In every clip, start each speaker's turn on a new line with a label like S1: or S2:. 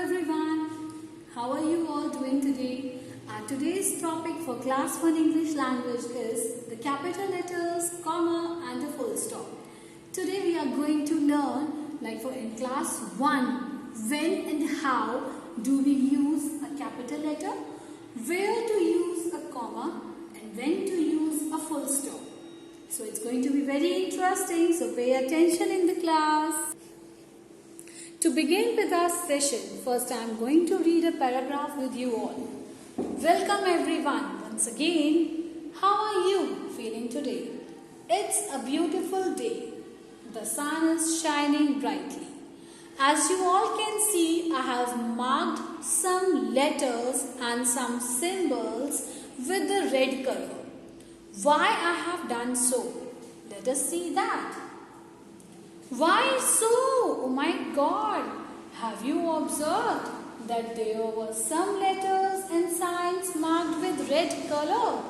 S1: everyone. How are you all doing today? And today's topic for class 1 English language is the capital letters, comma and the full stop. Today we are going to learn in class 1 when and how do we use a capital letter, where to use a comma and when to use a full stop. So it's going to be very interesting, so pay attention in the class. To begin with our session, first I am going to read a paragraph with you all. Welcome everyone once again. How are you feeling today? It's a beautiful day. The sun is shining brightly. As you all can see, I have marked some letters and some symbols with the red color. Why I have done so? Let us see that. Why so? Oh my God! Have you observed that there were some letters and signs marked with red color?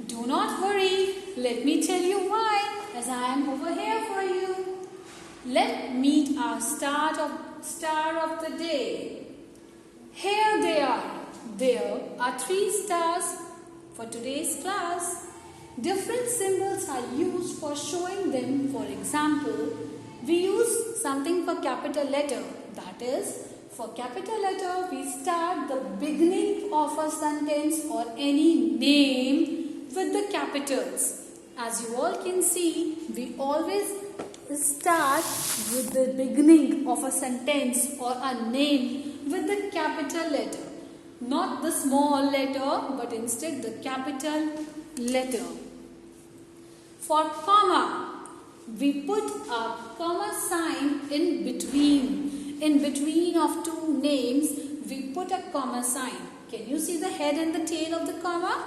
S1: Do not worry. Let me tell you why, as I am over here for you. Let's meet our star of the day. Here they are. There are 3 stars for today's class. Different symbols are used for showing them. For example, we use something for capital letter. That is, for capital letter, we start the beginning of a sentence or any name with the capitals. As you all can see, we always start with the beginning of a sentence or a name with the capital letter. Not the small letter, but instead the capital letter. For comma, we put a comma sign in between. In between of 2 names, we put a comma sign. Can you see the head and the tail of the comma?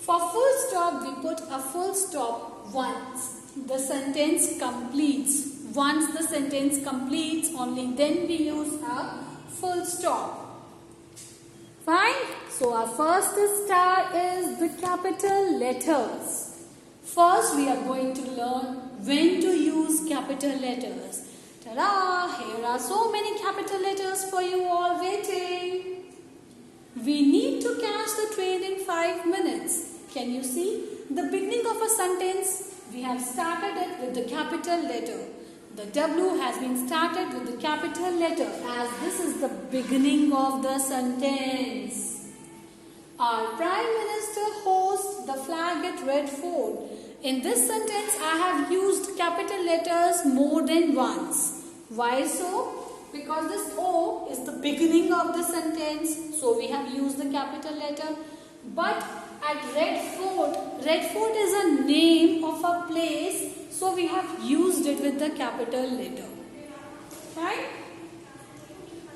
S1: For full stop, we put a full stop once the sentence completes. Once the sentence completes, only then we use a full stop. Fine? So our first star is the capital letters. First, we are going to learn when to use capital letters. Ta-da! Here are so many capital letters for you all waiting. We need to catch the train in 5 minutes. Can you see? The beginning of a sentence, we have started it with the capital letter. The W has been started with the capital letter as this is the beginning of the sentence. Our Prime Minister hosts the flag at Red Fort. In this sentence, I have used capital letters more than once. Why so? Because this O is the beginning of the sentence, so we have used the capital letter. But at Red Fort is a name of a place, so we have used it with the capital letter. Right?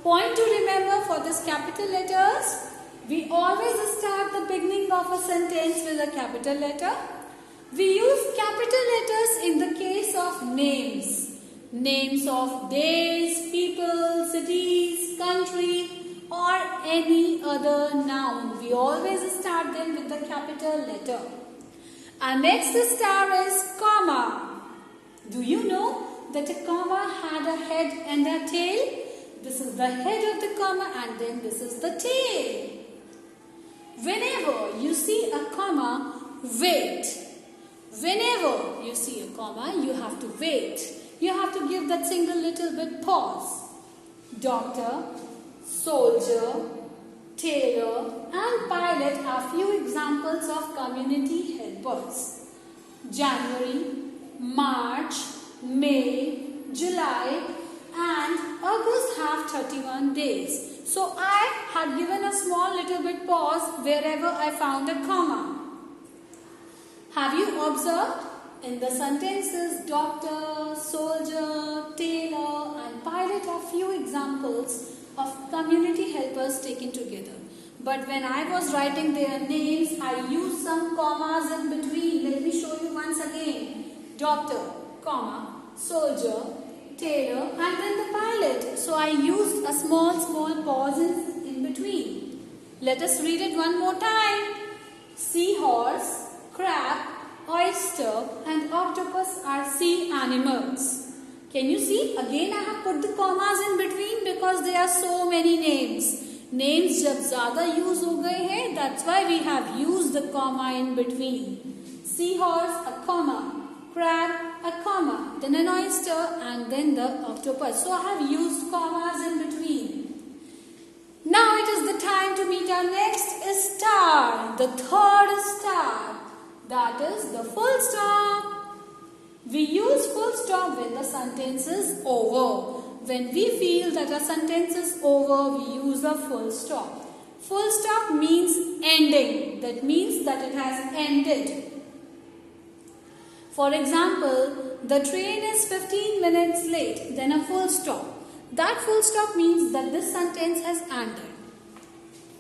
S1: Point to remember for this capital letters. We always start the beginning of a sentence with a capital letter. We use capital letters in the case of names. Names of days, people, cities, country or any other noun. We always start them with the capital letter. Our next star is comma. Do you know that a comma had a head and a tail? This is the head of the comma and then this is the tail. Whenever you see a comma, wait. Whenever you see a comma, you have to wait. You have to give that single little bit pause. Doctor, soldier, tailor and pilot are few examples of community helpers. January, March, May, July and August have 31 days. So I had given a small little bit pause wherever I found a comma. Have you observed? In the sentences, doctor, soldier, tailor and pilot are few examples of community helpers taken together. But when I was writing their names, I used some commas in between. Let me show you once again. Doctor, comma, soldier, tailor and then the pilot. So I used a small pauses in between. Let us read it one more time. Seahorse, crab, oyster and octopus are sea animals. Can you see? Again I have put the commas in between because there are so many names. Names जब ज़्यादा use हो गए हैं, that's why we have used the comma in between. Seahorse, a comma. Crab, a comma. Then an oyster and then the octopus. So I have used commas in between. Now it is the time to meet our next star. The third star. That is the full stop. We use full stop when the sentence is over. When we feel that a sentence is over, we use a full stop. Full stop means ending. That means that it has ended. For example, the train is 15 minutes late, then a full stop. That full stop means that this sentence has ended.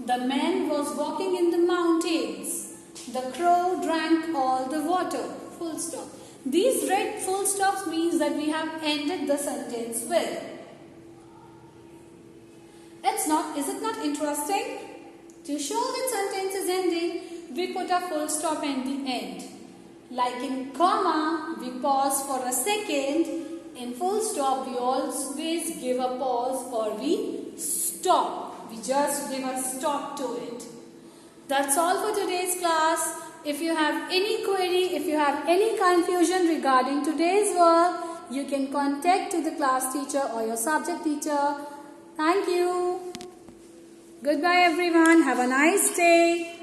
S1: The man was walking in the mountains. The crow drank all the water. Full stop. These red full stops means that we have ended the sentence well. Is it not interesting? To show that sentence is ending, we put a full stop at the end. Like in comma, we pause for a second. In full stop, we always give a pause or we stop. We just give a stop to it. That's all for today's class. If you have any query, if you have any confusion regarding today's work, you can contact to the class teacher or your subject teacher. Thank you. Goodbye everyone. Have a nice day.